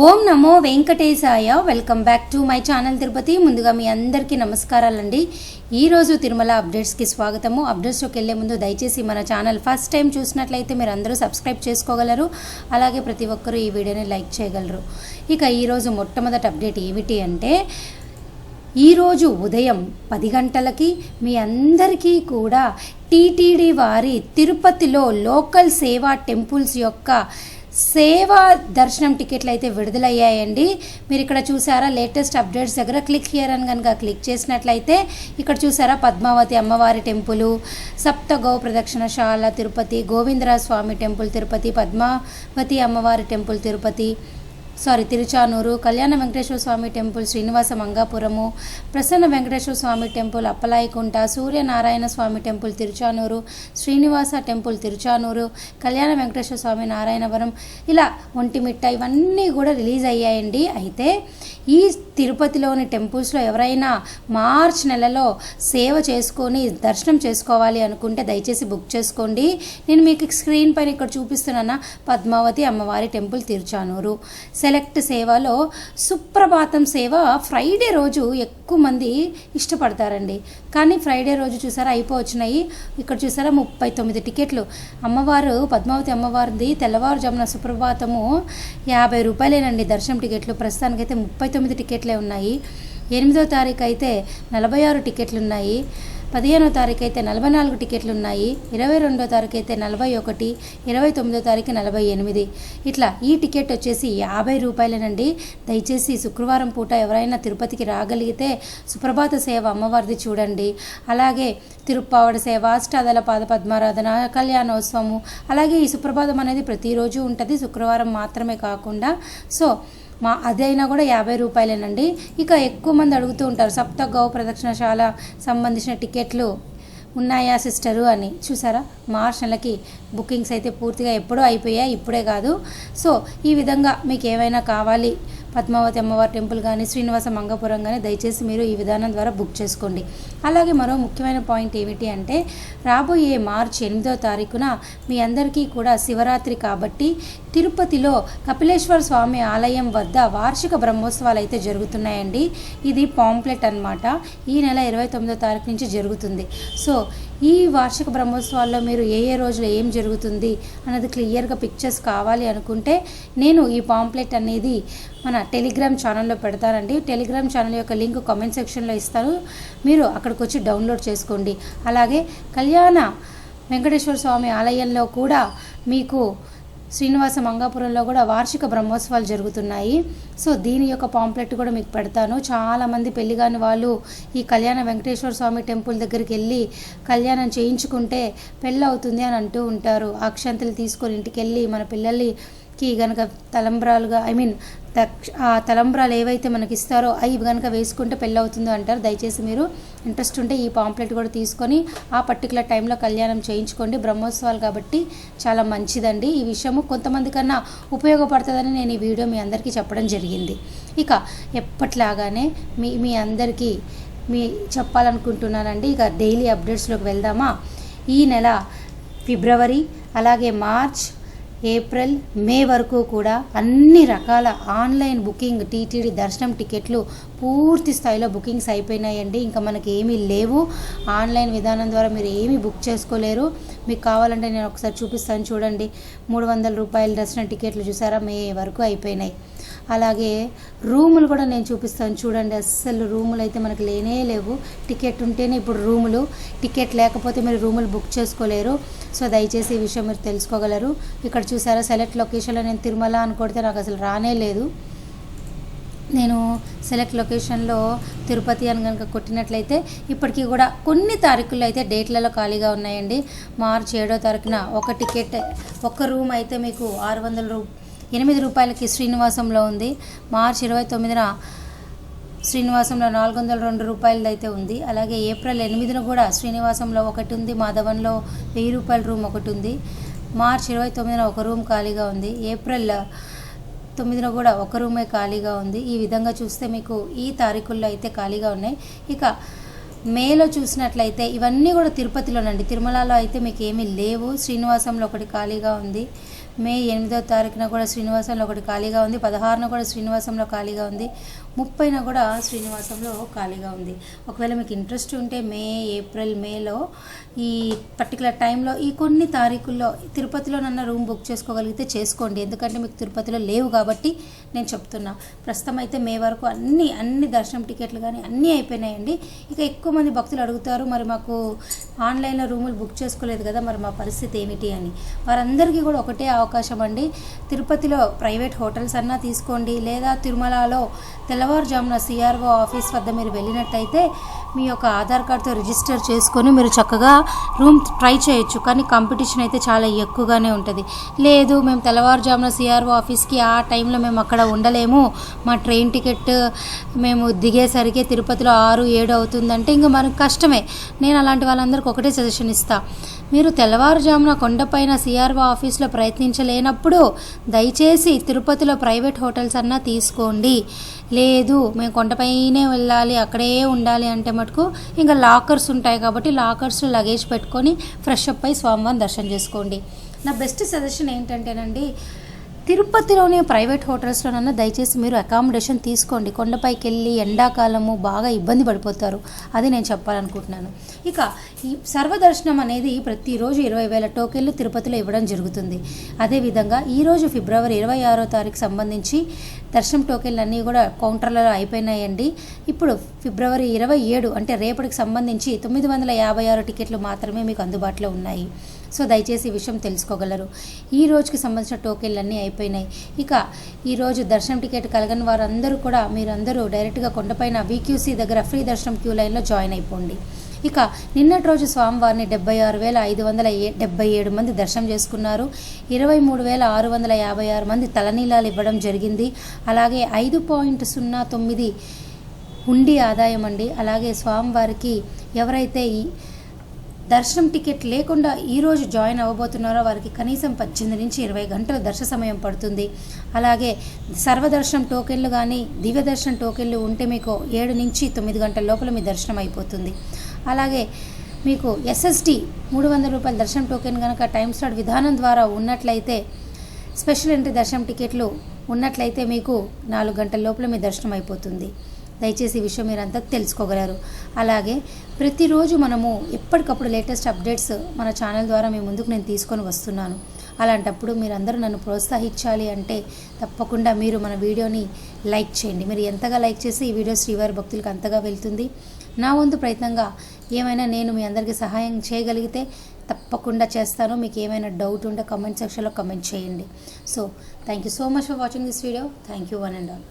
Om Namo Venkatesaya. Welcome back to my channel Tirupati. ముందుగా మీ అందరికీ నమస్కారాలండి. ఈరోజు తిరుమల అప్డేట్స్కి స్వాగతము. అప్డేట్స్లోకి వెళ్ళే ముందు దయచేసి మన ఛానల్ ఫస్ట్ టైం చూసినట్లయితే మీరు అందరూ సబ్స్క్రైబ్ చేసుకోగలరు. అలాగే ప్రతి ఒక్కరూ ఈ వీడియోని లైక్ చేయగలరు. ఇక ఈరోజు మొట్టమొదటి అప్డేట్ ఏమిటి అంటే, ఈరోజు ఉదయం 10 గంటలకి మీ అందరికీ కూడా టీటీడీ వారి తిరుపతిలో లోకల్ సేవా టెంపుల్స్ యొక్క సేవా దర్శనం టికెట్లు అయితే విడుదలయ్యాయండి. మీరు ఇక్కడ చూసారా, లేటెస్ట్ అప్డేట్స్ దగ్గర క్లిక్ హియర్ అని కనుక క్లిక్ చేసినట్లయితే ఇక్కడ చూసారా, పద్మావతి అమ్మవారి టెంపుల్, సప్త గో ప్రదక్షిణశాల తిరుపతి, గోవిందరాజ స్వామి టెంపుల్ తిరుపతి, పద్మావతి అమ్మవారి టెంపుల్ తిరుచానూరు, కళ్యాణ వెంకటేశ్వర స్వామి టెంపుల్ శ్రీనివాస మంగాపురము, ప్రసన్న వెంకటేశ్వర స్వామి temple అప్పలాయికుంట, Suryanarayana Swamy temple Tiruchanur, Srinivasa temple Tiruchanur, కళ్యాణ వెంకటేశ్వర స్వామి నారాయణవరం, ఇలా ఒంటిమిట్ట ఇవన్నీ కూడా రిలీజ్ అయ్యాయండి. అయితే ఈ తిరుపతిలోని టెంపుల్స్లో ఎవరైనా మార్చ్ నెలలో సేవ చేసుకొని దర్శనం చేసుకోవాలి అనుకుంటే దయచేసి బుక్ చేసుకోండి. నేను మీకు స్క్రీన్ పైన ఇక్కడ చూపిస్తున్నాను, పద్మావతి అమ్మవారి టెంపుల్ తిరుచానూరు సెలెక్ట్ సేవలో సుప్రభాతం సేవ ఫ్రైడే రోజు ఎక్కువ మంది ఇష్టపడతారండి. కానీ ఫ్రైడే రోజు చూసారా అయిపోవచ్చినాయి. ఇక్కడ చూసారా 39 టికెట్లు. అమ్మవారు పద్మావతి అమ్మవారిది తెల్లవారుజామున సుప్రభాతము 50 రూపాయలేనండి దర్శనం టికెట్లు. ప్రస్తుతానికైతే 39 టికెట్లే ఉన్నాయి. 8వ తారీఖు అయితే 46 టికెట్లు ఉన్నాయి. 15వ తారీఖు అయితే 44 టికెట్లు ఉన్నాయి. 22వ తారీఖు అయితే 41, 29వ తారీఖు 48. ఇట్లా ఈ టికెట్ వచ్చేసి 50 రూపాయలేనండి. దయచేసి శుక్రవారం పూట ఎవరైనా తిరుపతికి రాగలిగితే సుప్రభాత సేవ అమ్మవారిది చూడండి. అలాగే తిరుప్పావడ సేవ, అష్టాదళ పాద పద్మారాధన, కళ్యాణోత్సవము, అలాగే ఈ సుప్రభాతం అనేది ప్రతిరోజు ఉంటుంది, శుక్రవారం మాత్రమే కాకుండా. సో అదైనా కూడా 50 రూపాయలేనండి. ఇక ఎక్కువ మంది అడుగుతూ ఉంటారు, సప్త గౌ ప్రదక్షిణశాల సంబంధించిన టికెట్లు ఉన్నాయా సిస్టరు అని. చూసారా, మార్చ్ నెలకి బుకింగ్స్ అయితే పూర్తిగా ఎప్పుడో అయిపోయాయి, ఇప్పుడే కాదు. సో ఈ విధంగా మీకు ఏమైనా కావాలి, పద్మావతి అమ్మవారి టెంపుల్ కానీ శ్రీనివాస మంగాపురం కానీ, దయచేసి మీరు ఈ విధానం ద్వారా బుక్ చేసుకోండి. అలాగే మరో ముఖ్యమైన పాయింట్ ఏమిటి అంటే, రాబోయే మార్చి 8వ తారీఖున మీ అందరికీ కూడా శివరాత్రి కాబట్టి తిరుపతిలో కపిలేశ్వర స్వామి ఆలయం వద్ద వార్షిక బ్రహ్మోత్సవాలు అయితే జరుగుతున్నాయండి. ఇది పాంప్లెట్ అన్నమాట. ఈ నెల 29వ తారీఖు నుంచి జరుగుతుంది. సో ఈ వార్షిక బ్రహ్మోత్సవాల్లో మీరు ఏ రోజులో ఏం జరుగుతుంది అన్నది క్లియర్గా పిక్చర్స్ కావాలి అనుకుంటే నేను ఈ పాంప్లెట్ అనేది మన టెలిగ్రామ్ ఛానల్లో పెడతానండి. టెలిగ్రామ్ ఛానల్ యొక్క లింక్ కామెంట్ సెక్షన్లో ఇస్తాను, మీరు అక్కడికి వచ్చి డౌన్లోడ్ చేసుకోండి. అలాగే కళ్యాణ వెంకటేశ్వర స్వామి ఆలయంలో కూడా మీకు శ్రీనివాస మంగాపురంలో కూడా వార్షిక బ్రహ్మోత్సవాలు జరుగుతున్నాయి. సో దీని యొక్క పాంప్లెట్ కూడా మీకు పెడతాను. చాలామంది పెళ్లి కాని వాళ్ళు ఈ కళ్యాణ వెంకటేశ్వర స్వామి టెంపుల్ దగ్గరికి వెళ్ళి కళ్యాణం చేయించుకుంటే పెళ్ళి అవుతుంది అని అంటూ ఉంటారు. అక్షంతలు తీసుకొని ఇంటికి వెళ్ళి మన పిల్లలకి కనుక తలంబ్రాలుగా ఆ తలంబ్రాలు ఏవైతే మనకి ఇస్తారో అవి కనుక వేసుకుంటే పెళ్ళి అవుతుందో అంటారు. దయచేసి మీరు ఇంట్రెస్ట్ ఉంటే ఈ పాంప్లెట్ కూడా తీసుకొని ఆ పర్టికులర్ టైంలో కళ్యాణం చేయించుకోండి. బ్రహ్మోత్సవాలు కాబట్టి చాలా మంచిదండి. ఈ విషయము కొంతమంది కన్నా ఉపయోగపడుతుందని నేను ఈ వీడియో మీ అందరికీ చెప్పడం జరిగింది. ఇక ఎప్పట్లాగానే మీ అందరికీ చెప్పాలనుకుంటున్నానండి. ఇక డైలీ అప్డేట్స్లోకి వెళ్దామా. ఈ నెల ఫిబ్రవరి, అలాగే మార్చ్, ఏప్రిల్, మే వరకు కూడా అన్ని రకాల ఆన్లైన్ బుకింగ్ టీటీడీ దర్శనం టికెట్లు పూర్తి స్థాయిలో బుకింగ్స్ అయిపోయినాయండి. ఇంకా మనకి ఏమీ లేవు. ఆన్లైన్ విధానం ద్వారా మీరు ఏమీ బుక్ చేసుకోలేరు. మీకు కావాలంటే నేను ఒకసారి చూపిస్తాను చూడండి. 300 రూపాయల దర్శనం టికెట్లు చూసారా, మే వరకు అయిపోయినాయి. అలాగే రూములు కూడా నేను చూపిస్తాను చూడండి. అస్సలు రూములు అయితే మనకు లేవు. టికెట్ ఉంటేనే ఇప్పుడు రూములు, టికెట్ లేకపోతే మీరు రూములు బుక్ చేసుకోలేరు. సో దయచేసి ఈ విషయం మీరు తెలుసుకోగలరు. ఇక్కడ చూసారా, సెలెక్ట్ లొకేషన్లో నేను తిరుమల అని కొడితే నాకు అసలు రానే లేదు. నేను సెలెక్ట్ లొకేషన్లో తిరుపతి అని కనుక కొట్టినట్లయితే ఇప్పటికీ కూడా కొన్ని తారీఖుల్లో అయితే డేట్లలో ఖాళీగా ఉన్నాయండి. మార్చి 7వ తారీఖున ఒక టికెట్, ఒక రూమ్ అయితే మీకు 8 రూపాయలకి శ్రీనివాసంలో ఉంది. మార్చి 29న శ్రీనివాసంలో 402 రూపాయలది అయితే ఉంది. అలాగే ఏప్రిల్ 8న కూడా శ్రీనివాసంలో ఒకటి ఉంది, మాధవన్లో 1000 రూపాయల రూమ్ ఒకటి ఉంది. మార్చి 29న ఒక రూమ్ ఖాళీగా ఉంది. ఏప్రిల్ 9న కూడా ఒక రూమే ఖాళీగా ఉంది. ఈ విధంగా చూస్తే మీకు ఈ తారీఖుల్లో అయితే ఖాళీగా ఉన్నాయి. ఇక మేలో చూసినట్లయితే ఇవన్నీ కూడా తిరుపతిలోనండి. తిరుమలలో అయితే మీకు ఏమీ లేవు. శ్రీనివాసంలో ఒకటి ఖాళీగా ఉంది. మే 8వ తారీఖున కూడా శ్రీనివాసంలో ఒకటి ఖాళీగా ఉంది, 16న కూడా శ్రీనివాసంలో ఖాళీగా ఉంది, 30న కూడా శ్రీనివాసంలో ఖాళీగా ఉంది. ఒకవేళ మీకు ఇంట్రెస్ట్ ఉంటే మే, ఏప్రిల్, మేలో ఈ పర్టికులర్ టైంలో ఈ కొన్ని తారీఖుల్లో తిరుపతిలో నన్న రూమ్ బుక్ చేసుకోగలిగితే చేసుకోండి. ఎందుకంటే మీకు తిరుపతిలో లేవు కాబట్టి నేను చెప్తున్నా. ప్రస్తుతం అయితే మే వరకు అన్ని దర్శనం టికెట్లు కానీ అన్నీ అయిపోయినాయండి. ఇక ఎక్కువ మంది భక్తులు అడుగుతారు, మరి మాకు ఆన్లైన్లో రూములు బుక్ చేసుకోలేదు కదా, మరి మా పరిస్థితి ఏమిటి అని. వారందరికీ కూడా ఒకటే అవకాశం అండి. తిరుపతిలో ప్రైవేట్ హోటల్స్ అన్నా తీసుకోండి, లేదా తిరుమలలో తెల్లవారుజామున సిఆర్ఓ ఆఫీస్ వద్ద మీరు వెళ్ళినట్టయితే మీ యొక్క ఆధార్ కార్డ్తో రిజిస్టర్ చేసుకొని మీరు చక్కగా రూమ్ ట్రై చేయొచ్చు. కానీ కాంపిటీషన్ అయితే చాలా ఎక్కువగానే ఉంటుంది. లేదు మేము తెల్లవారుజామున సిఆర్ఓ ఆఫీస్కి ఆ టైంలో మేము అక్కడ ఉండలేము, మా ట్రైన్ టికెట్ మేము దిగేసరికి తిరుపతిలో 6, 7 అవుతుందంటే ఇంకా మనకు కష్టమే. నేను అలాంటి వాళ్ళందరికీ ఒకటే సజెషన్ ఇస్తాను, మీరు తెల్లవారుజామున కొండపైన సిఆర్ఓ ఆఫీస్లో ప్రయత్నించలేనప్పుడు దయచేసి తిరుపతిలో ప్రైవేట్ హోటల్స్ అన్నా తీసుకోండి. లేదు మేము కొండపైనే వెళ్ళాలి, అక్కడే ఉండాలి అంటే మటుకు ఇంకా లాకర్స్ ఉంటాయి కాబట్టి లాకర్స్లో లగేజ్ పెట్టుకొని ఫ్రెష్ అప్ అయి స్వామివారిని దర్శనం చేసుకోండి. నా బెస్ట్ సజెషన్ ఏంటంటేనండి, తిరుపతిలోనే ప్రైవేట్ హోటల్స్లోనన్నా దయచేసి మీరు అకామిడేషన్ తీసుకోండి. కొండపైకి వెళ్ళి ఎండాకాలము బాగా ఇబ్బంది పడిపోతారు, అది నేను చెప్పాలనుకుంటున్నాను. ఇక ఈ సర్వదర్శనం అనేది ప్రతిరోజు 20,000 టోకెన్లు తిరుపతిలో ఇవ్వడం జరుగుతుంది. అదేవిధంగా ఈరోజు ఫిబ్రవరి 26వ తారీఖు సంబంధించి దర్శనం టోకెన్లు అన్నీ కూడా కౌంటర్లలో అయిపోయినాయండి. ఇప్పుడు ఫిబ్రవరి 27 అంటే రేపటికి సంబంధించి 956 టికెట్లు మాత్రమే మీకు అందుబాటులో ఉన్నాయి. సో దయచేసి ఈ విషయం తెలుసుకోగలరు. ఈ రోజుకి సంబంధించిన టోకెన్లు అన్నీ అయిపోయినాయి. ఇక ఈరోజు దర్శనం టికెట్ కలగని వారందరూ కూడా మీరందరూ డైరెక్ట్గా కొండపైన వీక్యూసీ దగ్గర ఫ్రీ దర్శనం క్యూ లైన్లో జాయిన్ అయిపోండి. ఇక నిన్నటి రోజు స్వామివారిని 76,577 మంది దర్శనం చేసుకున్నారు. 23,656 మంది తలనీలాలు ఇవ్వడం జరిగింది. అలాగే 5.09 హుండీ ఆదాయం అండి. అలాగే స్వామివారికి ఎవరైతే ఈ దర్శనం టికెట్ లేకుండా ఈరోజు జాయిన్ అవ్వబోతున్నారో వారికి కనీసం 18 నుంచి 20 గంటల దర్శన సమయం పడుతుంది. అలాగే సర్వదర్శనం టోకెన్లు కానీ దివ్య దర్శనం టోకెన్లు ఉంటే మీకు 7 నుంచి 9 గంటల లోపల మీ దర్శనం అయిపోతుంది. అలాగే మీకు ఎస్ఎస్డి 300 రూపాయల దర్శనం టోకెన్ కనుక టైం స్లాట్ విధానం ద్వారా ఉన్నట్లయితే, స్పెషల్ ఎంట్రీ దర్శనం టికెట్లు ఉన్నట్లయితే మీకు 4 గంటల లోపల మీ దర్శనం అయిపోతుంది. దయచేసి ఈ విషయం మీరంతా తెలుసుకోగలరు. అలాగే ప్రతిరోజు మనము ఎప్పటికప్పుడు లేటెస్ట్ అప్డేట్స్ మన ఛానల్ ద్వారా మీ ముందుకు నేను తీసుకొని వస్తున్నాను. అలాంటప్పుడు మీరందరూ నన్ను ప్రోత్సహించాలి అంటే తప్పకుండా మీరు మన వీడియోని లైక్ చేయండి. మీరు ఎంతగా లైక్ చేసి ఈ వీడియో శ్రీవారి భక్తులకు అంతగా వెళ్తుంది. నా వంతు ప్రయత్నంగా ఏమైనా నేను మీ అందరికీ సహాయం చేయగలిగితే తప్పకుండా చేస్తాను. మీకు ఏమైనా డౌట్ ఉంటే కామెంట్ సెక్షన్లో కామెంట్ చేయండి. So thank you so much for watching this video. Thank you one and all.